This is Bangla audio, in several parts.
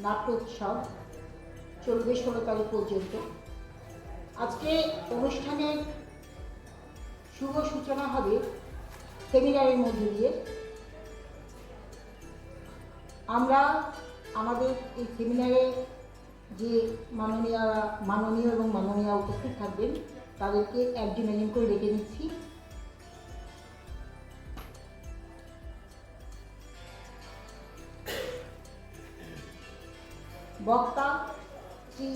নাট্যোৎসব চলবে 16 তারিখ পর্যন্ত। আজকে অনুষ্ঠানের শুভ সূচনা হবে সেমিনারের মধ্যে দিয়ে। আমরা আমাদের এই সেমিনারে যে মাননীয় এবং মাননীয়া উপস্থিত থাকবেন তাদেরকে একজন একজন করে ডেকে নিচ্ছি। বক্তা শ্রী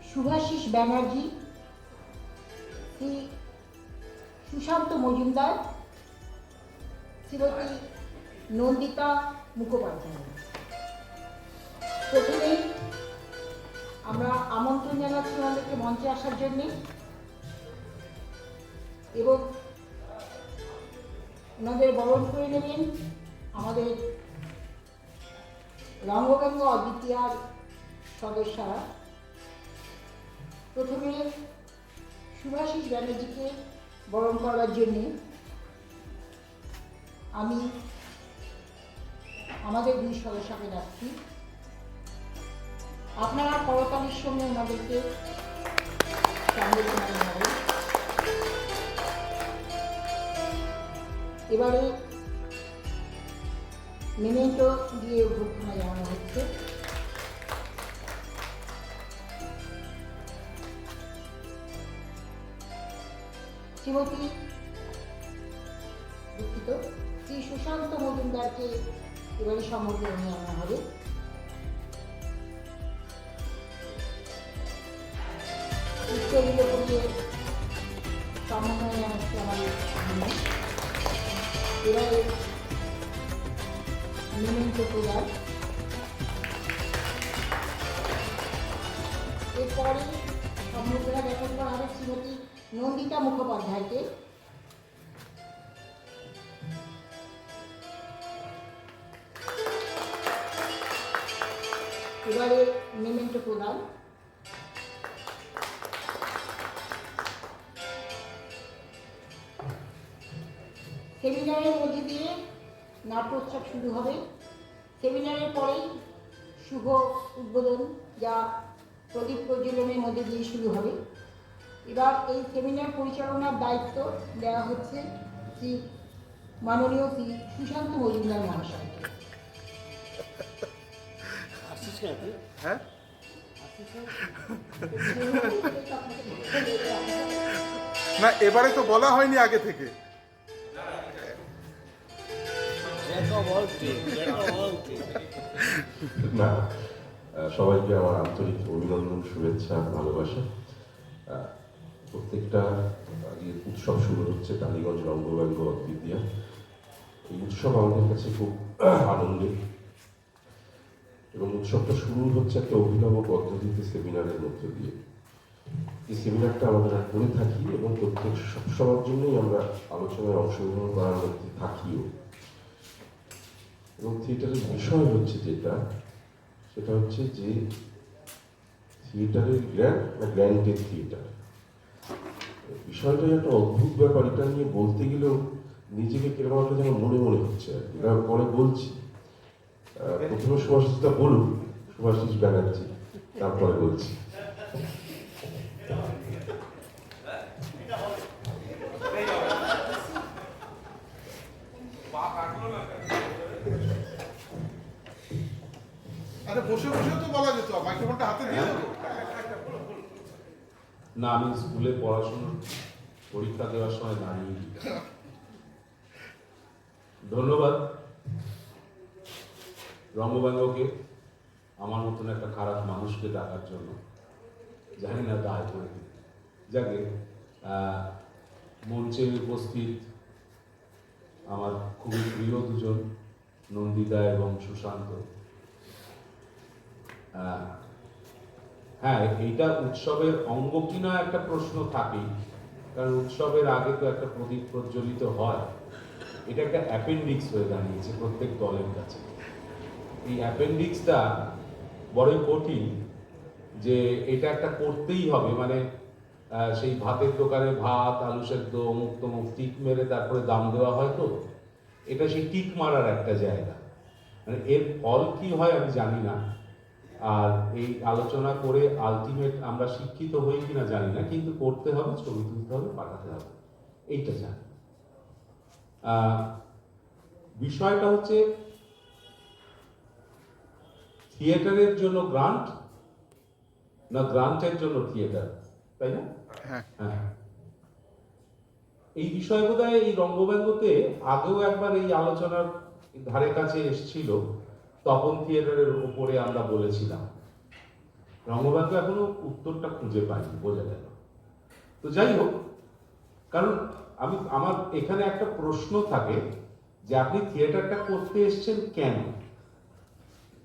শুভাশিস ব্যানার্জি, শ্রী সুশান্ত মজুমদার, শ্রীমতী নন্দিতা মুখোপাধ্যায়। প্রথমেই আমরা আমন্ত্রণ জানাচ্ছি ওনাদেরকে মঞ্চে আসার জন্য এবং ওনাদের বরণ করে নেবেন আমাদের রঙ্গব্যঙ্গ অদ্বিতীয়ার সদস্যরা। প্রথমে শুভাশিস ব্যানার্জিকে বরণ করার জন্যে আমি আমাদের দুই সদস্যকে ডাকছি। আপনারা করতালির সঙ্গে ওনাদেরকে জানাবেন। এবারে মেমেন্টো দিয়ে অভ্যর্থনা জানানো হচ্ছে। শ্রীমতী দুঃখিত শ্রী সুশান্ত মজুমদারকে এবারে সম্বর্ধনা জানানো হবে। সম্মাননা জানাচ্ছি আমাদের এবারে মেমেন্টো প্রদান। এরপরে সম্বর্ধনা জ্ঞাপন করা হবে শ্রীমতী নন্দিতা মুখোপাধ্যায়কে। এবারে মেমেন্টো প্রদান। সেমিনারের মধ্যে দিয়ে নাট্যোৎসব শুরু হবে। সেমিনারের পরেই শুভ উদ্বোধন, যা প্রদীপ প্রজ্বলনের মধ্যে দিয়ে শুরু হবে। এবার এই সেমিনার পরিচালনার দায়িত্ব দেওয়া হচ্ছে শ্রী মাননীয় শ্রী সুশান্ত মজুমদার মহাশয়কে। হ্যাঁ, না এবারে তো বলা হয়নি আগে থেকে। না, সবাইকে আমার আন্তরিক অভিনন্দন, শুভেচ্ছা, ভালোবাসা। প্রত্যেকটা উৎসব শুরু হচ্ছে টালিগঞ্জ রঙ্গব্যঙ্গ অদ্বিতীয়া। এই উৎসব আমাদের কাছে খুব আনন্দের এবং উৎসবটা শুরু হচ্ছে একটা অভিনব পদ্ধতিতে সেমিনারের মধ্য দিয়ে। এই সেমিনারটা আমরা করে থাকি এবং প্রত্যেক সবার জন্যই আমরা আলোচনায় অংশগ্রহণ করার মধ্যে থাকিও। এবং থিয়েটারের বিষয় হচ্ছে সেটা হচ্ছে যে থিয়েটারের গ্র্যান্ড বা গ্র্যান্ডের থিয়েটার। বিষয়টাই একটা অদ্ভুত ব্যাপার। এটা নিয়ে বলতে গেলেও নিজেকে কেরকম একটা যেন মনে মনে হচ্ছে আর কি। এটা পরে বলছি। প্রথমে সুভাষিসটা বলুন, শুভাশিস ব্যানার্জি, তারপরে বলছি। আরে বসে বসেও তো বলা যেত, মাইক্রোফোনটা হাতে দিয়ে দেবো। না, আমি স্কুলে পড়াশোনা পরীক্ষা দেওয়ার সময় দাঁড়িয়ে। ধন্যবাদ রঙ্গব্যঙ্গকে আমার মতন একটা খারাপ মানুষকে ডাকার জন্য। জানি না দায় করে দিই। যাকে মঞ্চে উপস্থিত আমার খুবই প্রিয় দুজন, নন্দিতা এবং সুশান্ত। হ্যাঁ, এইটা উৎসবের অঙ্গ কিনা একটা প্রশ্ন থাকেই, কারণ উৎসবের আগে তো একটা প্রদীপ প্রজ্বলিত হয়। এটা একটা অ্যাপেন্ডিক্স হয়ে দাঁড়িয়েছে প্রত্যেক দলের কাছে। এই অ্যাপেন্ডিক্সটা বড়ই কঠিন, যে এটা একটা করতেই হবে। মানে সেই ভাতের দোকানে ভাত, আলু সেদ্ধ, অমুক তমুক টিক মেরে তারপরে দাম দেওয়া হয়। তো এটা সেই টিক মারার একটা জায়গা। মানে এর ফল কি হয় আমি জানি না, আর এই আলোচনা করে আলটিমেট আমরা শিক্ষিত হই কিনা জানি না, কিন্তু করতে হবে, ছবি তুলতে হবে, পাঠাতে হবে, এইটা জানি। বিষয়টা হচ্ছে থিয়েটারের জন্য গ্রান্ট না গ্রান্টের জন্য থিয়েটার, তাই না? হ্যাঁ। হ্যাঁ, এই বিষয় বোধহয় এই রঙ্গব্যঙ্গতে আগেও একবার এই আলোচনার ধারে কাছে এসেছিল, তপন থিয়েটারের উপরে আমরা বলেছিলাম। রঙ্গব্যঙ্গ এখনো উত্তরটা খুঁজে পাইনি, বোঝা গেল। তো যাই হোক, কারণ আমার এখানে একটা প্রশ্ন থাকে যে আপনি থিয়েটারটা করতে এসেছেন কেন?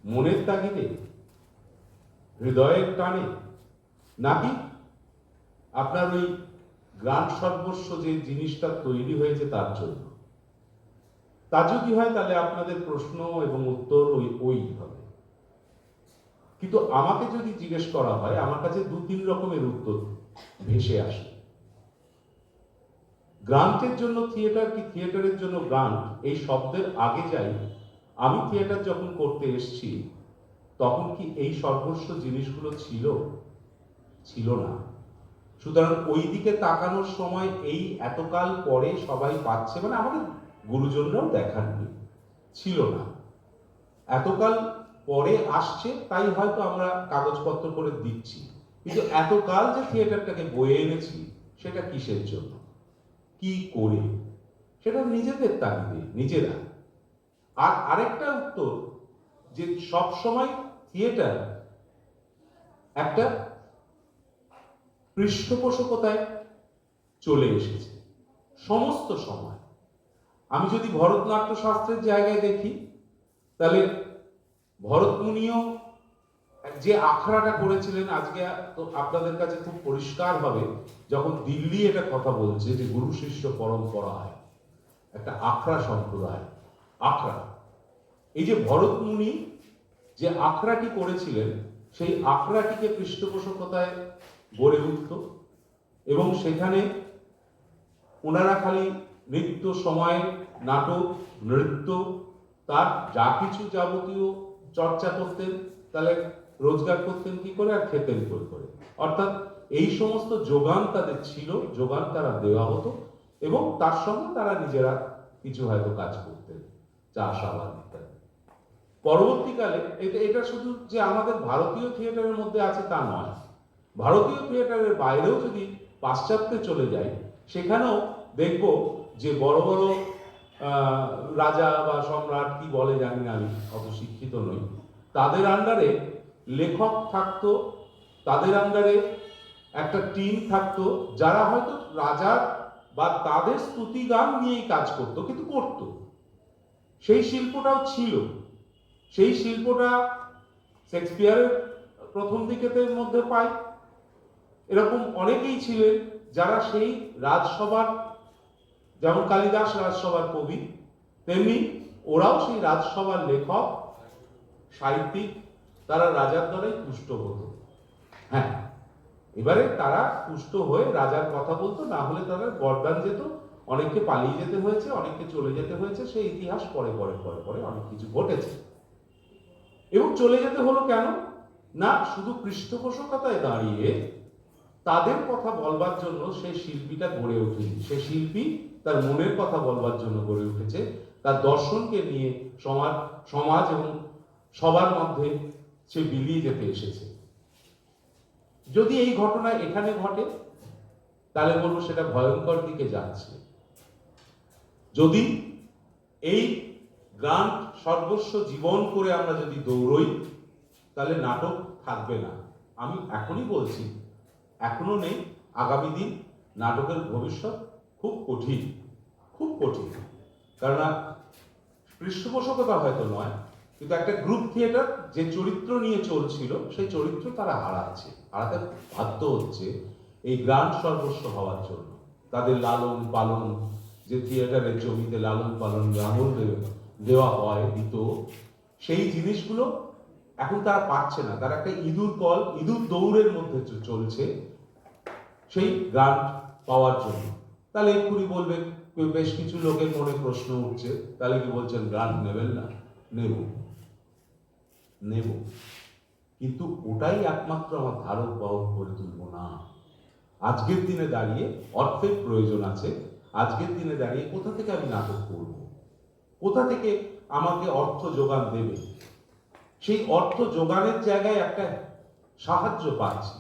মনের তাগিদে, হৃদয়ের টানে, নাকি আপনার ওই গ্রান্ট সর্বস্ব যে জিনিসটা তৈরি হয়েছে তার জন্য? তা যদি হয় তাহলে আপনাদের প্রশ্ন এবং উত্তর ওই হবে। কিন্তু আমাকে যদি জিজ্ঞেস করা হয়, আমার কাছে 2-3 রকমের উত্তর ভেসে আসে। গ্রান্টের জন্য থিয়েটার কি থিয়েটারের জন্য গ্রান্ট, এই শব্দের আগে যাই। আমি থিয়েটার যখন করতে এসেছি তখন কি এই সর্বস্ব জিনিসগুলো ছিল না। সুতরাং ওই দিকে তাকানোর সময় এই এতকাল পরে সবাই পাচ্ছে, মানে আমাদের গুরুজনরাও দেখাননি, ছিল না। এতকাল পরে আসছে তাই হয়তো আমরা কাগজপত্র করে দিচ্ছি, কিন্তু এতকাল যে থিয়েটারটাকে বয়ে এনেছি সেটা কিসের জন্য, কি করে, সেটা নিজেদের তাগিদে নিজেরা। আর আরেকটা উত্তর যে সব সময় থিয়েটার একটা পৃষ্ঠপোষকতায় চলে এসেছে সমস্ত সময়। আমি যদি ভরতনাট্য শাস্ত্রের জায়গায় দেখি, তাহলে ভরতমুনিও যে আখড়াটা করেছিলেন, আজকে তো আপনাদের কাছে খুব পরিষ্কার হবে যখন দিল্লি এটা কথা বলছে যে গুরু শিষ্য পরম্পরায় একটা আখড়া সম্প্রদায়, আখড়া। এই যে ভরতমুনি যে আখড়াটি করেছিলেন, সেই আখড়াটিকে পৃষ্ঠপোষকতায় গড়ে উঠত এবং সেখানে ওনারা খালি নৃত্য, সময়, নাটক, নৃত্য, তার যা কিছু যাবতীয় চর্চা করতেন, তাহলে রোজগার করতেন কি করে আর খেতেন কি করে। অর্থাৎ এই সমস্ত যোগান তাদের ছিল, যোগান তারা দেওয়া হতো এবং তার সঙ্গে তারা নিজেরা কিছু হয়তো কাজ করতেন, চাষাবাদ ইত্যাদি। পরবর্তীকালে এটা শুধু যে আমাদের ভারতীয় থিয়েটারের মধ্যে আছে তা নয়, ভারতীয় থিয়েটারের বাইরেও যদি পাশ্চাত্যে চলে যায়, সেখানেও দেখব যে বড় বড় রাজা বা সম্রাট, কি বলে জানি না, আমি অত শিক্ষিত নই, তাদের আন্ডারে লেখক থাকতো, তাদের আন্ডারে একটা টিম থাকতো যারা হয়তো রাজার বা তাদের স্তুতি গান নিয়েই কাজ করতো, কিন্তু করতো। সেই শিল্পটাও ছিল। সেই শিল্পটা শেক্সপিয়ারের প্রথম দিকের মধ্যে পাই। এরকম অনেকেই ছিলেন যারা সেই রাজসভার, যেমন কালিদাস রাজসভার কবি, তেমনি ওরাও সেই রাজসভার লেখক, সাহিত্যিক, তারা রাজার দ্বারাই তুষ্ট হতো। হ্যাঁ, এবারে তারা তুষ্ট হয়ে রাজার কথা বলতো, না হলে তারা বরদান যেত, অনেককে পালিয়ে যেতে হয়েছে, অনেককে চলে যেতে হয়েছে, সেই ইতিহাস পরে পরে পরে পরে অনেক কিছু ঘটেছে। এবং চলে যেতে হলো কেন না, শুধু পৃষ্ঠপোষকতায় দাঁড়িয়ে তাদের কথা বলবার জন্য সেই শিল্পীটা গড়ে ওঠেনি। সে শিল্পী তার মনের কথা বলবার জন্য গড়ে উঠেছে, তার দর্শনকে নিয়ে সমাজ এবং সবার মধ্যে সে বিলিয়ে যেতে এসেছে। যদি এই ঘটনা এখানে ঘটে, তাহলে বলবো সেটা ভয়ঙ্কর দিকে যাচ্ছে। যদি এই গ্রান্ট সর্বস্ব জীবন করে আমরা যদি দৌড়ই, তাহলে নাটক থাকবে না। আমি এখনই বলছি, এখনো নেই, আগামী দিন নাটকের ভবিষ্যৎ খুব কঠিন, খুব কঠিন। কারণ পৃষ্ঠপোষকতা হয়তো নয়, কিন্তু একটা গ্রুপ থিয়েটার যে চরিত্র নিয়ে চলছিল, সেই চরিত্র তারা হারাতে বাধ্য হচ্ছে এই গ্রান্ট সর্বস্ব হওয়ার জন্য। তাদের লালন পালন, যে থিয়েটারের জমিতে লালন পালন লাঙল দেওয়া হয়, দিত, সেই জিনিসগুলো এখন তারা পাচ্ছে না। তারা একটা ইঁদুর দৌড়ের মধ্যে চলছে সেই গ্রান্ট পাওয়ার জন্য। তাহলে এক্ষুনি বলবে, বেশ কিছু লোকের মনে প্রশ্ন উঠছে, তাহলে কি বলছেন গ্রান্ট নেবেন না? নেব। কিন্তু ওটাই একমাত্র আমার ধারক বাহক করে তুলব না। আজকের দিনে দাঁড়িয়ে অর্থের প্রয়োজন আছে। আজকের দিনে দাঁড়িয়ে কোথা থেকে আমি নাটক করব, কোথা থেকে আমাকে অর্থ যোগান দেবে, সেই অর্থ যোগানের জায়গায় একটা সাহায্য পাচ্ছি।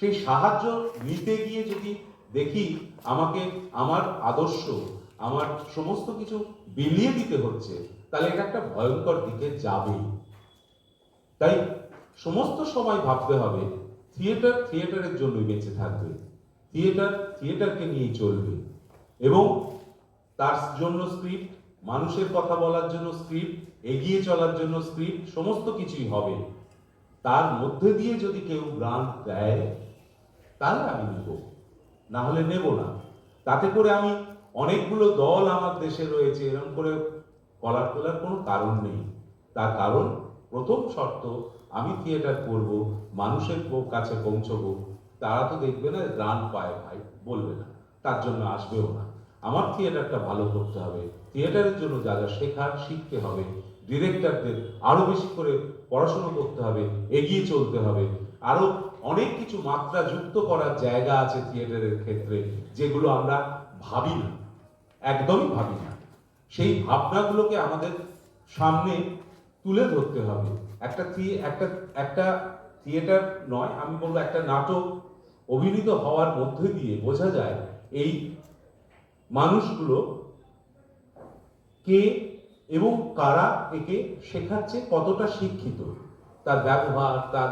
সেই সাহায্য নিতে গিয়ে যদি দেখি আমাকে আমার আদর্শ, আমার সমস্ত কিছু বিলিয়ে দিতে হচ্ছে, তাহলে এটা একটা ভয়ঙ্কর দিকে যাবে। তাই সমস্ত সময় ভাবতে হবে থিয়েটার থিয়েটারের জন্যই বেঁচে থাকবে, থিয়েটার থিয়েটারকে নিয়েই চলবে, এবং তার জন্য স্ক্রিপ্ট, মানুষের কথা বলার জন্য স্ক্রিপ্ট, এগিয়ে চলার জন্য স্ক্রিপ্ট, সমস্ত কিছুই হবে। তার মধ্যে দিয়ে যদি কেউ গ্রান্ট দেয় তাহলে আমি নেব, না হলে নেব না। তাতে করে আমি অনেকগুলো দল আমার দেশে রয়েছে এরকম করে কলার তোলার কোনো কারণ নেই। তার কারণ প্রথম শর্ত, আমি থিয়েটার করব, মানুষের কাছে পৌঁছবো। তারা তো দেখবে না গ্রান্ট পায় ভাই, বলবে না, তার জন্য আসবেও না। আমার থিয়েটারটা ভালো করতে হবে, থিয়েটারের জন্য যা যা শেখার শিখতে হবে, ডিরেক্টরদের আরো বেশি করে পড়াশোনা করতে হবে, এগিয়ে চলতে হবে। আরো অনেক কিছু মাত্রা যুক্ত করার জায়গা আছে থিয়েটারের ক্ষেত্রে, যেগুলো আমরা ভাবি না, একদমই ভাবি না। সেই ভাবনাগুলোকে আমাদের সামনে তুলে ধরতে হবে। একটা থিয়েটার নয়, আমি বলবো একটা নাটক অভিনীত হওয়ার মধ্যে দিয়ে বোঝা যায় এই মানুষগুলো কে এবং কারা একে শেখাচ্ছে, কতটা শিক্ষিত, তার ব্যবহার, তার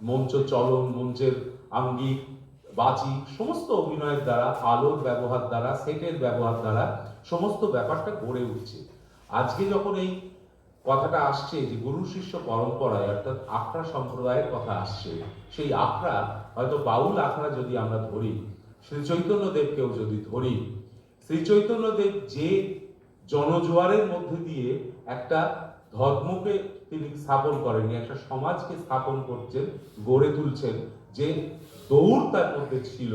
মঞ্চ চলন, মঞ্চের আঙ্গিক, বাচিক, সমস্ত অভিনয়ের দ্বারা, আলোর ব্যবহার দ্বারা, সেটের ব্যবহার দ্বারা সমস্ত ব্যাপারটা গড়ে উঠছে। আজকে যখন এই কথাটা আসছে যে গুরু শিষ্য পরম্পরায়, অর্থাৎ আখড়া সম্প্রদায়ের কথা আসছে, সেই আখড়া হয়তো বাউল আখড়া যদি আমরা ধরি, শ্রী চৈতন্যদেবকেও যদি ধরি, শ্রী চৈতন্যদেব যে জনজোয়ারের মধ্যে দিয়ে একটা ধর্মকে তিনি স্থাপন করেননি, একটা সমাজকে স্থাপন করছেন, গড়ে তুলছেন, যে দৌড় তার মধ্যে ছিল,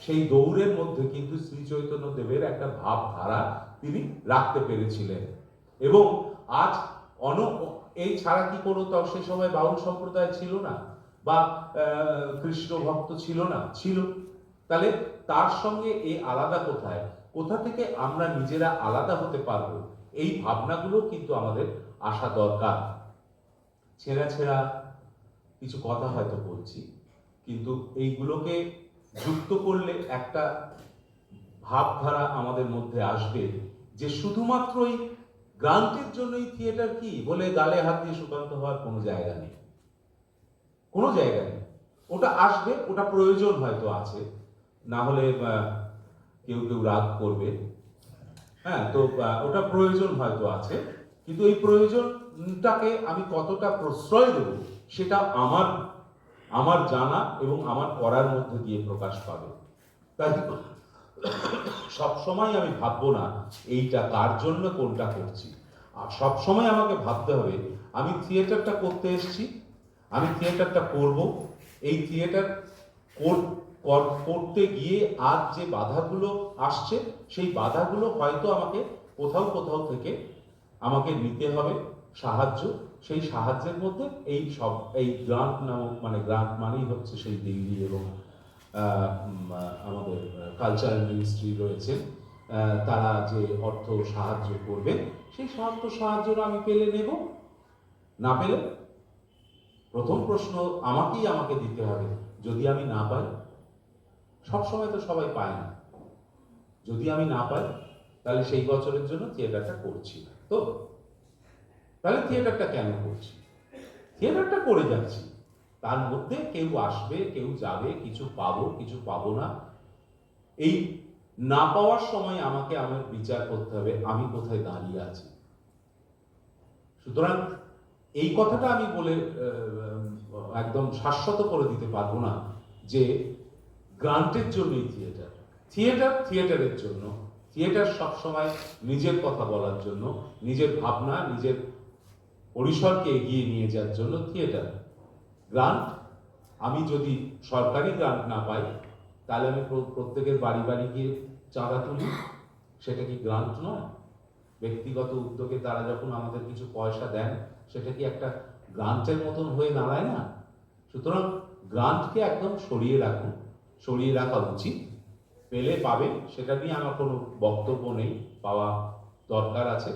সেই দৌড়ের মধ্যে কিন্তু শ্রী চৈতন্য দেবের একটা ভাবধারা তিনি রাখতে পেরেছিলেন। এবং আজ এই ছাড়া কি কোনো তো সে সময় বাউল সম্প্রদায় ছিল না, বা কৃষ্ণ ভক্ত ছিল না, ছিল। তাহলে তার সঙ্গে এই আলাদা কোথায়, কোথা থেকে আমরা নিজেরা আলাদা হতে পারবো, এই ভাবনাগুলো কিন্তু আমাদের আসা দরকার। ছেঁড়া ছেঁড়া কিছু কথা হয়তো বলছি, কিন্তু এইগুলোকে যুক্ত করলে একটা ভাবধারা আমাদের মধ্যে আসবে, যে শুধুমাত্রই গ্রান্টের জন্যই থিয়েটার কি বলে গালে হাত দিয়ে সুকান্ত হওয়ার কোনো জায়গা নেই, কোনো জায়গা নেই। ওটা আসবে, ওটা প্রয়োজন হয়তো আছে, না হলে কেউ কেউ রাগ করবে, হ্যাঁ, তো ওটা প্রয়োজন হয়তো আছে, কিন্তু এই প্রয়োজনটাকে আমি কতটা প্রশ্রয় দেব সেটা আমার জানা এবং আমার করার মধ্যে দিয়ে প্রকাশ পাবে। তাই সবসময় আমি ভাববো না এইটা কার জন্য কোনটা করছি, আর সবসময় আমাকে ভাবতে হবে আমি থিয়েটারটা করতে এসেছি, আমি থিয়েটারটা করব। এই থিয়েটার করতে গিয়ে আজ যে বাধাগুলো আসছে, সেই বাধাগুলো হয়তো আমাকে কোথাও কোথাও থেকে আমাকে নিতে হবে সাহায্য। সেই সাহায্যের মধ্যে এই গ্রান্ট নামক, মানে গ্রান্ট মানেই হচ্ছে সেই দিল্লি এবং আমাদের কালচারাল মিনিস্ট্রি রয়েছে, তারা যে অর্থ সাহায্য করবেন, সেই সাহায্যটা আমি পেলে নেব, না পেলে প্রথম প্রশ্ন আমাকে দিতে হবে, যদি আমি না পাই, সবসময় তো সবাই পায় না, যদি আমি না পাই তাহলে সেই বছরের জন্য থিয়েটারটা করছি না। তো তাহলে থিয়েটারটা কেন করছি? থিয়েটারটা করে যাচ্ছি, তার মধ্যে কেউ আসবে, কেউ যাবে, কিছু পাবো, কিছু পাবো না। এই না পাওয়ার সময় আমাকে আমার বিচার করতে হবে আমি কোথায় দাঁড়িয়ে আছি। সুতরাং এই কথাটা আমি বলে একদম শাশ্বত করে দিতে পারবো না যে গ্রান্টের জন্যই থিয়েটারের জন্য। থিয়েটার সবসময় নিজের কথা বলার জন্য, নিজের ভাবনা, নিজের পরিসরকে এগিয়ে নিয়ে যাওয়ার জন্য থিয়েটার। গ্রান্ট, আমি যদি সরকারি গ্রান্ট না পাই, তাহলে আমি প্রত্যেকের বাড়ি বাড়ি গিয়ে চাঁদা তুলি, সেটা কি গ্রান্ট নয়? ব্যক্তিগত উদ্যোগে তারা যখন আমাদের কিছু পয়সা দেন, সেটা কি একটা গ্রান্টের মতন হয়ে দাঁড়ায় না? সুতরাং গ্রান্টকে একদম সরিয়ে রাখুন, সরিয়ে রাখা উচিত। পেলে পাবে, সেটা নিয়ে আমার কোনো বক্তব্য নেই, পাওয়া দরকার আছে।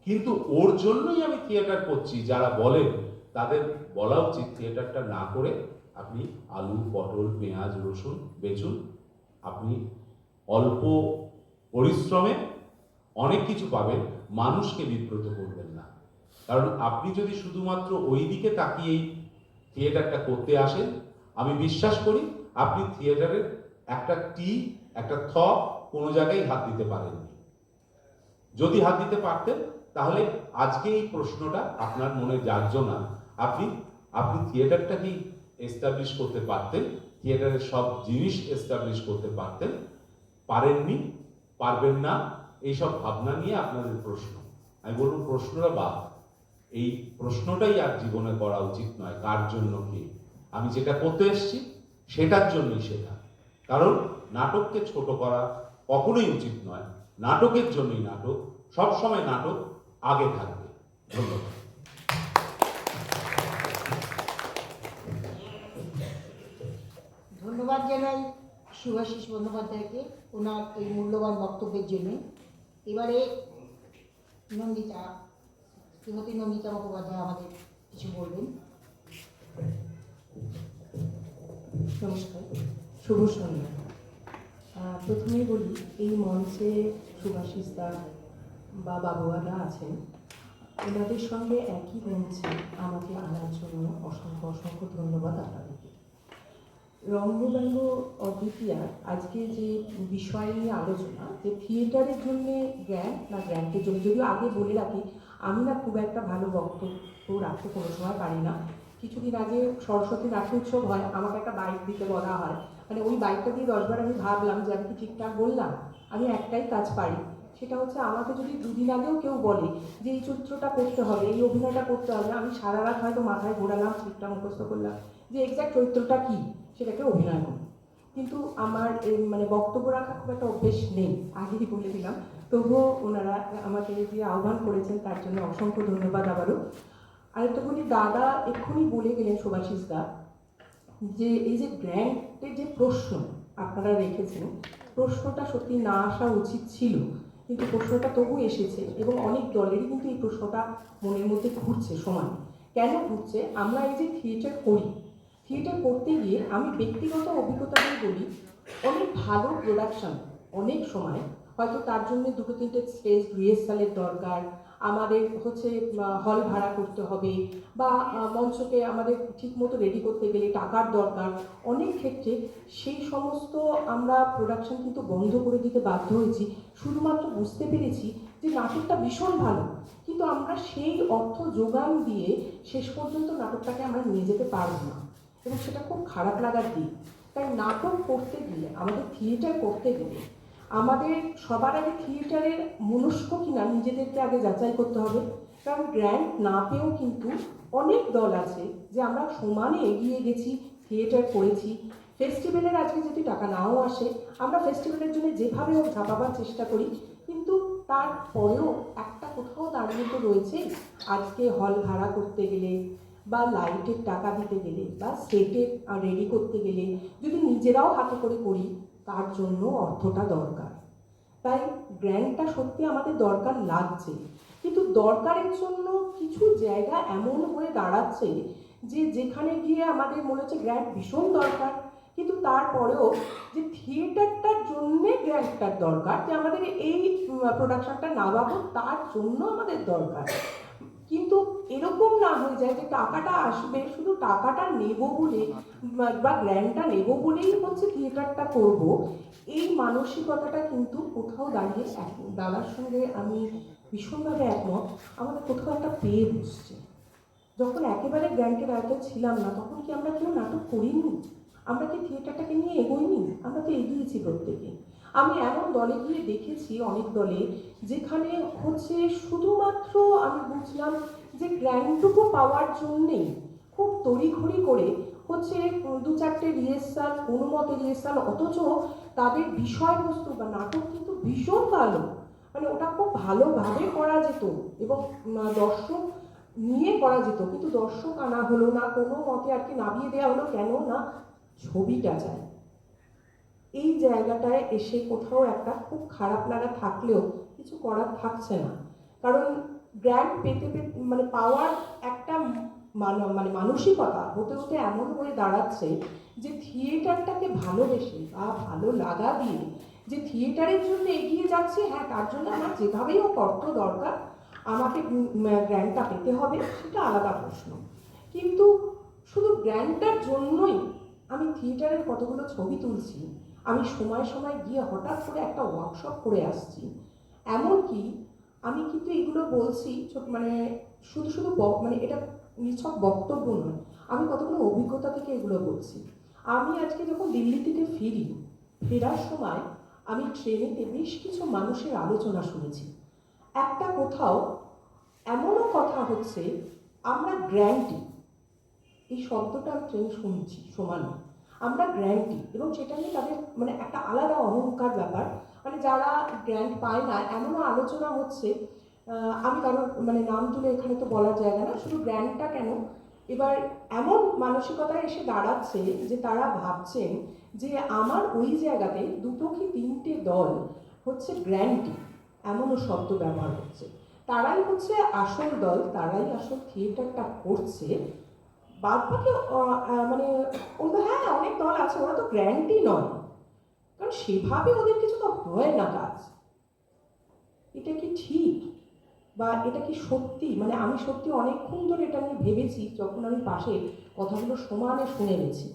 কিন্তু ওর জন্যই আমি থিয়েটার করছি যারা বলেন, তাদের বলা উচিত থিয়েটারটা না করে আপনি আলু, পটল, পেঁয়াজ, রসুন বেচুন। আপনি অল্প পরিশ্রমে অনেক কিছু পাবেন, মানুষকে বিব্রত করবেন না। কারণ আপনি যদি শুধুমাত্র ওই দিকে তাকিয়েই থিয়েটারটা করতে আসেন, আমি বিশ্বাস করি আপনি থিয়েটারের একটা টি, একটা থ কোনো জায়গায় হাত দিতে পারেননি। যদি হাত দিতে পারতেন তাহলে আজকে এই প্রশ্নটা আপনার মনে জাগতো না। আপনি থিয়েটারটাকেই এস্টাবলিশ করতে পারতেন, থিয়েটারের সব জিনিস এস্টাবলিশ করতে পারতেন। পারেননি, পারবেন না, এইসব ভাবনা নিয়ে আপনাদের প্রশ্ন। আমি বলবো প্রশ্নটা বাদ, এই প্রশ্নটাই আর জীবনে করা উচিত নয়। কার জন্য কি? আমি যেটা করতে এসেছি সেটার জন্যই সেটা। কারণ নাটককে ছোট করা কখনোই উচিত নয়। নাটকের জন্যই নাটক, সব সময় নাটক আগে থাকবে। ধন্যবাদ। ধন্যবাদ জানাই শুভাশিস বন্দ্যোপাধ্যায়কে ওনার এই মূল্যবান বক্তব্যের জন্য। এবারে নন্দিতা, শ্রীমতী নন্দিতা মুখোপাধ্যায় আমাদের কিছু বলবেন। নমস্কার, শুভ সন্ধ্যা। প্রথমেই বলি, এই মঞ্চে সুভাষিস দা বা বাবুয়ারা আছেন, ওনাদের সঙ্গে একই মঞ্চে আমাকে আনার জন্য অসংখ্য অসংখ্য ধন্যবাদ আপনাদেরকে। রঙ্গব্যঙ্গ অদ্বিতীয়ার আজকে যে বিষয় নিয়ে আলোচনা, যে থিয়েটারের জন্যে গ্র্যান্ট না গ্র্যান্টের জন্য, যদিও আগে বলে রাখি আমি না খুব একটা ভালো বক্তব্য রাখতে কোনো সময় পারি না। কিছুদিন আগে সরস্বতী নাট্য উৎসব হয়, আমাকে একটা বাইক দিতে বলা হয়, মানে ওই বাইকটা দিয়ে 10বার আমি ভাবলাম যে আমি কি ঠিকঠাক বললাম। আমি একটাই কাজ পারি, সেটা হচ্ছে আমাকে যদি দুদিন আগেও কেউ বলে যে এই চরিত্রটা করতে হবে, এই অভিনয়টা করতে হবে, আমি সারা রাত হয়তো মাথায় ঘোরালাম, স্ক্রিপ্টটা মুখস্থ করলাম, যে এক্স্যাক্ট চরিত্রটা কী সেটাকে অভিনয় করি। কিন্তু আমার মানে বক্তব্য রাখা খুব একটা অভ্যেস নেই, আগেই বলে দিলাম। তবুও ওনারা আমাকে যে আহ্বান করেছেন তার জন্য অসংখ্য ধন্যবাদ আবারও। আরেকটা বলি, দাদা এক্ষুনি বলে গেলেন শুভাশিস দা, যে এই যে গ্র্যান্টের যে প্রশ্ন আপনারা রেখেছেন, প্রশ্নটা সত্যি না আসা উচিত ছিল, কিন্তু প্রশ্নটা তবু এসেছে এবং অনেক দলেরই কিন্তু এই প্রশ্নটা মনের মধ্যে ঘুরছে সমান। কেন ঘুরছে? আমরা এই যে থিয়েটার করি, থিয়েটার করতে গিয়ে আমি ব্যক্তিগত অভিজ্ঞতা দিয়ে বলি, অনেক ভালো প্রোডাকশন অনেক সময় হয়তো তার জন্য 2-3টে স্টেজ রিহার্সালের দরকার, আমাদের হচ্ছে হল ভাড়া করতে হবে, বা মঞ্চকে আমাদের ঠিকমতো রেডি করতে গেলে টাকার দরকার। অনেক ক্ষেত্রে সেই সমস্ত আমরা প্রোডাকশন কিন্তু বন্ধ করে দিতে বাধ্য হয়েছি, শুধুমাত্র বুঝতে পেরেছি যে নাটকটা ভীষণ ভালো, কিন্তু আমরা সেই অর্থ যোগান দিয়ে শেষ পর্যন্ত নাটকটাকে আমরা নিয়ে যেতে পারবো না, এবং সেটা খুব খারাপ লাগার দিক। তাই নাটক করতে গেলে, আমাদের থিয়েটার করতে গেলে আমাদের সবার আগে থিয়েটারের মনস্ক কিনা নিজেদেরকে আগে যাচাই করতে হবে। কারণ গ্র্যান্ট না পেয়েও কিন্তু অনেক দল আছে যে আমরা সমানে এগিয়ে গেছি, থিয়েটার করেছি। ফেস্টিভ্যালের আজকে যদি টাকা নাও আসে, আমরা ফেস্টিভ্যালের জন্য যেভাবে হোক ঝাঁপাবার চেষ্টা করি, কিন্তু তারপরেও একটা কোথাও দাঁড়িয়ে তো রয়েছে। আজকে হল ভাড়া করতে গেলে বা লাইটের টাকা দিতে গেলে বা সেটে রেডি করতে গেলে যদি নিজেরাও হাতে করে করি, তার জন্য অর্থটা দরকার। তাই গ্র্যান্টটা সত্যি আমাদের দরকার লাগছে, কিন্তু দরকারের জন্য কিছু জায়গা এমন হয়ে দাঁড়াচ্ছে যে যেখানে গিয়ে আমাদের মনে হচ্ছে গ্র্যান্ট ভীষণ দরকার, কিন্তু তারপরেও যে থিয়েটারটার জন্যে গ্র্যান্টটার দরকার, যে আমাদের এই প্রোডাকশনটা নামাবো তার জন্য আমাদের দরকার। কিন্তু এরকম না হয়ে যায় যে টাকাটা আসবে শুধু টাকাটা নেব বলে বা গ্র্যান্টটা নেব বলেই হচ্ছে থিয়েটারটা করব। এই মানসিকতাটা কিন্তু কোথাও দাঁড়িয়ে দাদার সঙ্গে আমি ভীষণভাবে একমত, আমাদের কোথাও একটা পেয়ে বসছে। যখন একেবারে গ্র্যান্টের আয়তায় ছিলাম না, তখন কি আমরা কেউ নাটক করিনি? আমরা কি থিয়েটারটাকে নিয়ে এগোইনি? আমরা তো এগিয়েছি প্রত্যেকে। আমি এমন দলে গিয়ে দেখেছি, অনেক দলে, যেখানে হচ্ছে শুধুমাত্র আমি বুঝলাম যে গ্র্যান্টটুকু পাওয়ার জন্যেই খুব তড়িঘড়ি করে হচ্ছে 2-4টে রিহার্সাল, কোনো মতে রিহার্সাল, অথচ তাদের বিষয়বস্তু বা নাটক কিন্তু ভীষণ ভালো, মানে ওটা খুব ভালোভাবে করা যেত এবং দর্শক নিয়ে করা যেত, কিন্তু দর্শক আনা হলো না, কোনো মতে আর কি নামিয়ে দেওয়া হলো, কেন না ছবিটা চাই। এই জায়গাটায় এসে কোথাও একটা খুব খারাপ লাগা থাকলেও কিছু করার থাকছে না, কারণ গ্র্যান্ড পেতে পেতে মানে পাওয়ার একটা মানে মানসিকতা হতে হতে এমন হয়ে দাঁড়াচ্ছে যে থিয়েটারটাকে ভালোবেসে বা ভালো লাগা দিয়ে যে থিয়েটারের জন্য এগিয়ে যাচ্ছে, হ্যাঁ তার জন্য আমার যেভাবেই হোক অর্থ দরকার, আমাকে গ্র্যান্ডটা পেতে হবে, সেটা আলাদা প্রশ্ন। কিন্তু শুধু গ্র্যান্ডটার জন্যই আমি থিয়েটারের কতগুলো ছবি তুলছি, আমি সময় সময় গিয়ে হঠাৎ করে একটা ওয়ার্কশপ করে আসছি, এমনকি আমি কিন্তু এগুলো বলছি মানে শুধু শুধু মানে এটা নিছক বক্তব্য নয়, আমি কতগুলো অভিজ্ঞতা থেকে এগুলো বলছি। আমি আজকে যখন দিল্লি থেকে ফেরার সময় আমি ট্রেনেতে বেশ কিছু মানুষের আলোচনা শুনেছি। একটা কোথাও এমনও কথা হচ্ছে, আমরা গ্র্যান্টি, এই শব্দটা আমি ট্রেনে শুনছি সমানে, আমরা গ্র্যান্টি, এবং সেটা নিয়ে তাদের মানে একটা আলাদা অহংকার ব্যাপার, মানে যারা গ্র্যান্ট পায় না এমনও আলোচনা হচ্ছে। আমি কারোর মানে নাম তুলে এখানে তো বলার জায়গা না, শুধু গ্র্যান্টটা কেন, এবার এমন মানসিকতায় এসে দাঁড়াচ্ছে যে তারা ভাবছেন যে আমার ওই জায়গাতে 2 কি 3টে দল হচ্ছে গ্র্যান্টি, এমনও শব্দ ব্যবহার হচ্ছে। তারাই হচ্ছে আসল দল, তারাই আসল থিয়েটারটা করছে, বাদ বাকি মানে ওদের হ্যাঁ অনেক দল আছে, ওরা তো গ্র্যান্টি নয়, কারণ সেভাবে ওদের কিছু তো হয় না কাজ। এটা কি ঠিক বা এটা কি সত্যি? মানে আমি সত্যি অনেকক্ষণ ধরে এটা নিয়ে ভেবেছি, যখন আমি পাশে কথাগুলো সমানে শুনে গেছি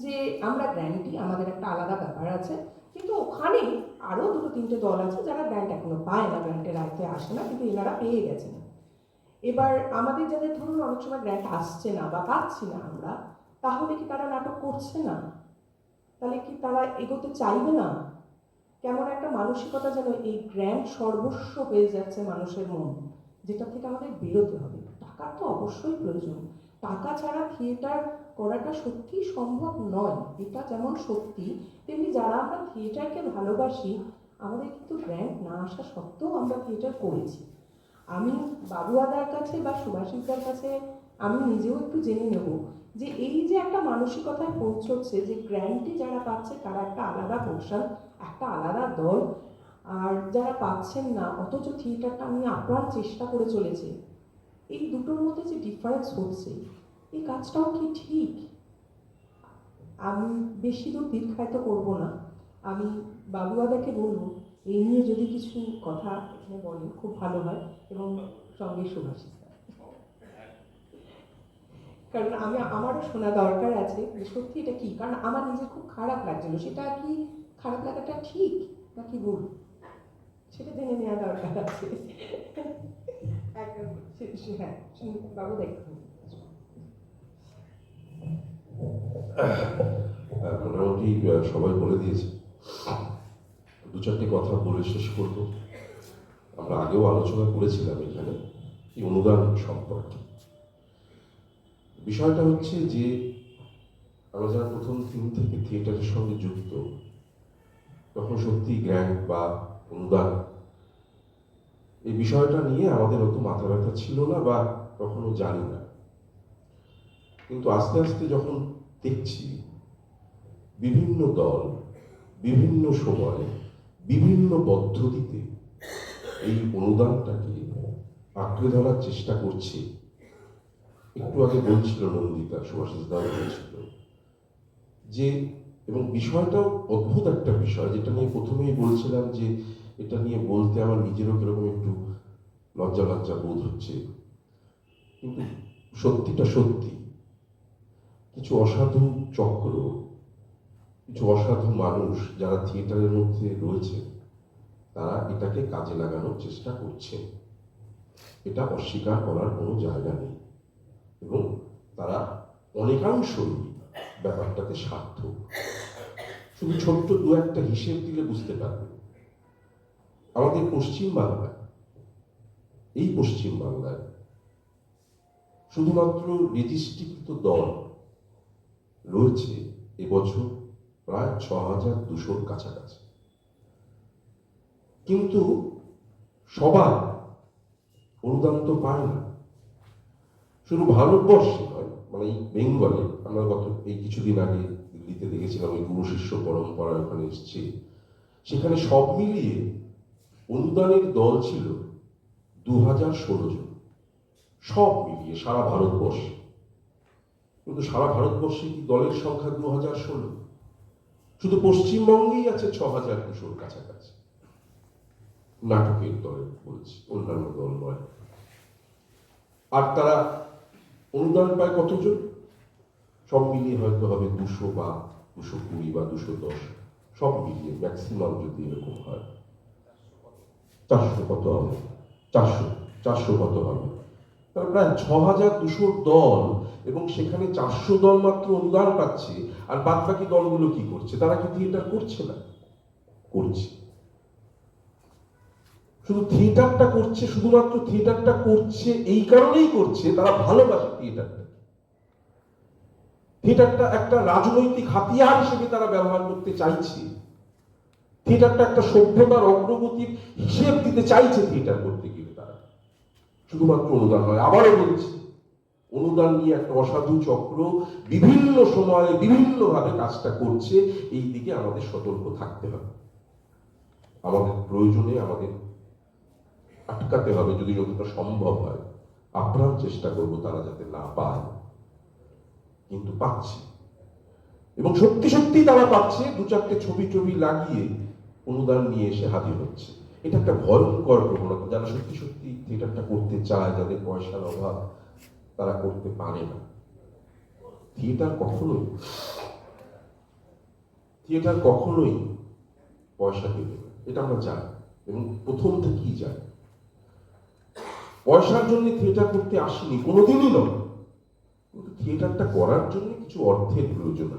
যে আমরা গ্র্যান্টি, আমাদের একটা আলাদা ব্যাপার আছে, কিন্তু ওখানে আরও 2-3টে দল আছে যারা গ্র্যান্ট এখনো পায় না, গ্র্যান্টের আয়তে আসে না, কিন্তু এনারা পেয়ে গেছেন। এবার আমাদের যাদের ধরুন অনেক সময় গ্র্যান্ট আসছে না বা পাচ্ছি না আমরা, তাহলে কি তারা নাটক করছে না? তাহলে কি তারা এগোতে চাইবে না? কেমন একটা মানসিকতা যেন এই গ্র্যান্ড সর্বস্ব হয়ে যাচ্ছে মানুষের মন, যেটা থেকে আমাদের বেরোতে হবে। টাকার তো অবশ্যই প্রয়োজন, টাকা ছাড়া থিয়েটার করাটা সত্যিই সম্ভব নয়, এটা যেমন সত্যি, তেমনি যারা আমরা থিয়েটারকে ভালোবাসি, আমাদের কিন্তু গ্র্যান্ড না আসা সত্ত্বেও আমরা থিয়েটার করেছি। আমি বাবুয়াদার কাছে বা সুভাষিসদার কাছে আমি নিজেও একটু জেনে নেব যে এই যে একটা মানসিকতায় পৌঁছচ্ছে যে গ্র্যান্টি যারা পাচ্ছে তারা একটা আলাদা পোর্শন, একটা আলাদা দল, আর যারা পাচ্ছেন না অথচ থিয়েটারটা আমি আপ্রাণ চেষ্টা করে চলেছে, এই দুটোর মধ্যে যে ডিফারেন্স হচ্ছে, এই কাজটাও কি ঠিক? আমি বেশি দূর দীর্ঘায়িত করবো না, আমি বাবুয়াদাকে বলবো এই নিয়ে যদি কিছু কথা এখানে বলেন খুব ভালো হয়, এবং সঙ্গে সুভাষিস, কারণ আমারও শোনা দরকার আছে যে সত্যি এটা কি, কারণ আমার নিজের খুব খারাপ লাগছিল, সেটা কি খারাপ লাগাটা ঠিক নাকি ভুল সেটা জেনে নেওয়া দরকার আছে। হ্যাঁ বাবু দেখুন। মোটামুটি সবাই বলে দিয়েছে, 2-4টে কথা বলে শেষ করব। আমরা আগেও আলোচনা করেছিলাম এখানে এই অনুদান সম্পর্কে। বিষয়টা হচ্ছে যে আমরা যারা প্রথম দিন থেকে থিয়েটারের সঙ্গে যুক্ত, তখন সত্যি গ্র্যান্ট বা অনুদান এই বিষয়টা নিয়ে আমাদের অত মাথা ব্যথা ছিল না বা কখনো জানি না, কিন্তু আস্তে আস্তে যখন দেখছি বিভিন্ন দল বিভিন্ন সময়ে বিভিন্ন পদ্ধতিতে এই অনুদানটাকে আঁকড়ে ধরার চেষ্টা করছে। একটু আগে বলছিল নন্দিতা, সুভাষিস দা বলছিল যে, এবং বিষয়টাও অদ্ভুত একটা বিষয়, যেটা নিয়ে প্রথমেই বলছিলাম যে এটা নিয়ে বলতে আমার নিজেরও কিরকম একটু লজ্জা লজ্জা বোধ হচ্ছে, কিন্তু সত্যিটা সত্যি, কিছু অসাধু চক্র, কিছু অসাধু মানুষ যারা থিয়েটারের মধ্যে রয়েছে, তারা এটাকে কাজে লাগানোর চেষ্টা করছে, এটা অস্বীকার করার কোনো জায়গা নেই, এবং তারা অনেকাংশই ব্যাপারটাতে সার্থক। শুধু ছোট্ট 2-1টা হিসেব দিলে বুঝতে পারবে। আমাদের পশ্চিমবাংলায়, এই পশ্চিমবাংলায় শুধুমাত্র রেজিস্ট্রিকৃত দল রয়েছে এবছর প্রায় 6200-র কাছাকাছি, কিন্তু সবাই অনুদান তো পায় না। শুধু ভারতবর্ষে নয়, মানে এই বেঙ্গলে আমরা গত এই কিছুদিন আগে দিল্লিতে দেখেছিলাম ওই গুরু শিষ্য পরম্পরা ওখানে এসছে, সেখানে সব মিলিয়ে অনুদানের দল ছিল 2016 জন, সব মিলিয়ে সারা ভারতবর্ষে। কিন্তু সারা ভারতবর্ষে কি দলের সংখ্যা 2016? শুধু পশ্চিমবঙ্গেই আছে 6200 কাছাকাছি নাটকের দল বলছি, অন্যান্য দল নয়। আর তারা অনুদান পায় কতজন? সব মিলিয়ে হয়তো হবে 200 বা 220 বা 210, সব মিলিয়ে ম্যাক্সিমাম যদি এরকম হয় 400 কত হবে, 400 কত হবে, তাহলে প্রায় 6200 দল, এবং সেখানে 400 দল মাত্র অনুদান পাচ্ছে। আর বাদ বাকি দলগুলো কি করছে? তারা কি থিয়েটার করছে না? করছে। শুধু থিয়েটারটা করছে, শুধুমাত্র থিয়েটারটা করছে এই কারণেই করছে তারা ভালোবাসে থিয়েটারটা। থিয়েটারটা একটা রাজনৈতিক হাতিয়ার হিসেবে তারা ব্যবহার করতে চাইছে। থিয়েটারটা একটা সভ্যতার অগ্রগতির হিসেব দিতে চাইছে থিয়েটার করতে গেলে তারা, শুধুমাত্র অনুদান নয়। আবারও বলছি, অনুদান নিয়ে একটা অসাধু চক্র বিভিন্ন সময়ে বিভিন্নভাবে কাজটা করছে। এই দিকে আমাদের সতর্ক থাকতে হবে, আমাদের প্রয়োজনে আমাদের আটকাতে হবে, যদি যতটা সম্ভব হয় আপ্রাণ চেষ্টা করব তারা যাতে না পায়। কিন্তু পাচ্ছে, এবং সত্যি সত্যি তারা পাচ্ছে। 2-4টে ছবি লাগিয়ে অনুদান নিয়ে এসে হাজির হচ্ছে। এটা একটা ভয়ঙ্কর প্রবণতা। যারা সত্যি সত্যি থিয়েটারটা করতে চায়, যাদের পয়সার অভাব, তারা করতে পারে না। থিয়েটার কখনোই পয়সা দেবে না, এটা আমরা জানি, এবং প্রথম থেকেই জানি। পয়সার জন্য থিয়েটার করতে আসেনি, কোনোদিনই নয়। কিন্তু থিয়েটারটা করার জন্য কিছু অর্থের প্রয়োজন।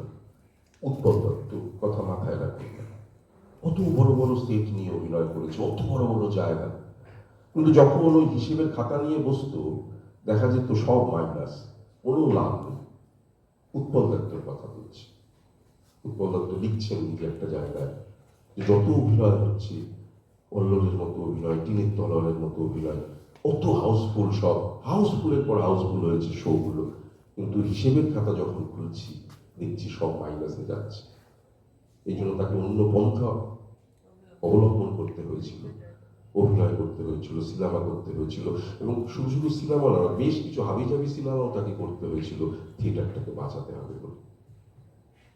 উৎপল দত্ত কথা মাথায় রাখবেন, অত বড় বড় স্টেজ নিয়ে অভিনয় করেছে, অত বড় বড় জায়গা, কিন্তু যখন ওই হিসেবের খাতা নিয়ে বসতো দেখা যেত সব মাইনাস, কোনো লাভ নেই। উৎপল দত্তের কথা বলছি। উৎপল দত্ত লিখছেন নিজে একটা জায়গায় যে যত অভিনয় হচ্ছে, অল্লোলের মতো অভিনয়, টিনের তলোয়ারের মতো অভিনয়, অত হাউসফুল, সব হাউসফুলের পর হাউসফুল হয়েছে শোগুলো, কিন্তু হিসেবের খাতা যখন খুলছি দেখছি সব মাইনাসে যাচ্ছে। এই জন্য তাকে অন্য পন্থা অবলম্বন করতে হয়েছিল, অভিনয় করতে হয়েছিল, সিনেমা করতে হয়েছিল, এবং শুধু শুধু সিনেমা নয়, বেশ কিছু হাবিজাবি সিনেমাও তাকে করতে হয়েছিল থিয়েটারটাকে বাঁচাতে হবে বলে।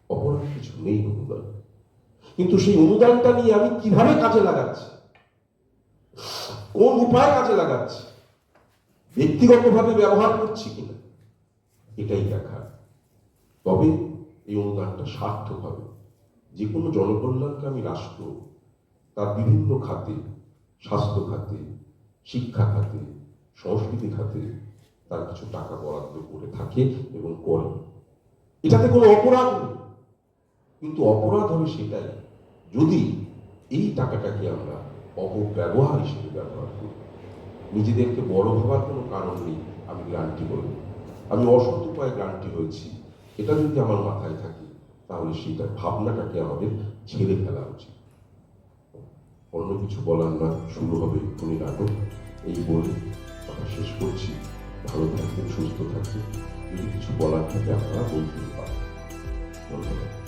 অপরাধ কিছু নেই অনুদান, কিন্তু সেই অনুদানটা নিয়ে আমি কিভাবে কাজে লাগাচ্ছি, কোন উপায়ে কাজে লাগাচ্ছি, ব্যক্তিগতভাবে ব্যবহার করছি কিনা, এটাই দেখার। তবে এই অনুদানটা সার্থক হবে। যে কোনো জনকল্যাণকামী রাষ্ট্র তার বিভিন্ন খাতে, স্বাস্থ্য খাতে, শিক্ষা খাতে, সংস্কৃতি খাতে তার কিছু টাকা বরাদ্দ করে থাকে এবং করে। এটাতে কোনো অপরাধ নেই, কিন্তু অপরাধ হবে সেটাই যদি এই টাকাটাকে আমরা অপব্যবহার হিসেবে ব্যবহার করি। নিজেদেরকে বড় ভাবার কোনো কারণ নেই। আমি গ্রান্টি বলব, আমি অসৎ উপায়ে গ্রান্টি হয়েছি, এটা যদি আমার মাথায় থাকে তাহলে সেটা ভাবনাটাকে আমাদের ছেড়ে ফেলা উচিত। অন্য কিছু বলার না, শুরু হবে এক্ষুনি নাটক। এই বলে কথা শেষ করছি। ভালো থাকবেন, সুস্থ থাকবেন। যদি কিছু বলার থাকে আপনারা বলতে পারেন। ধন্যবাদ।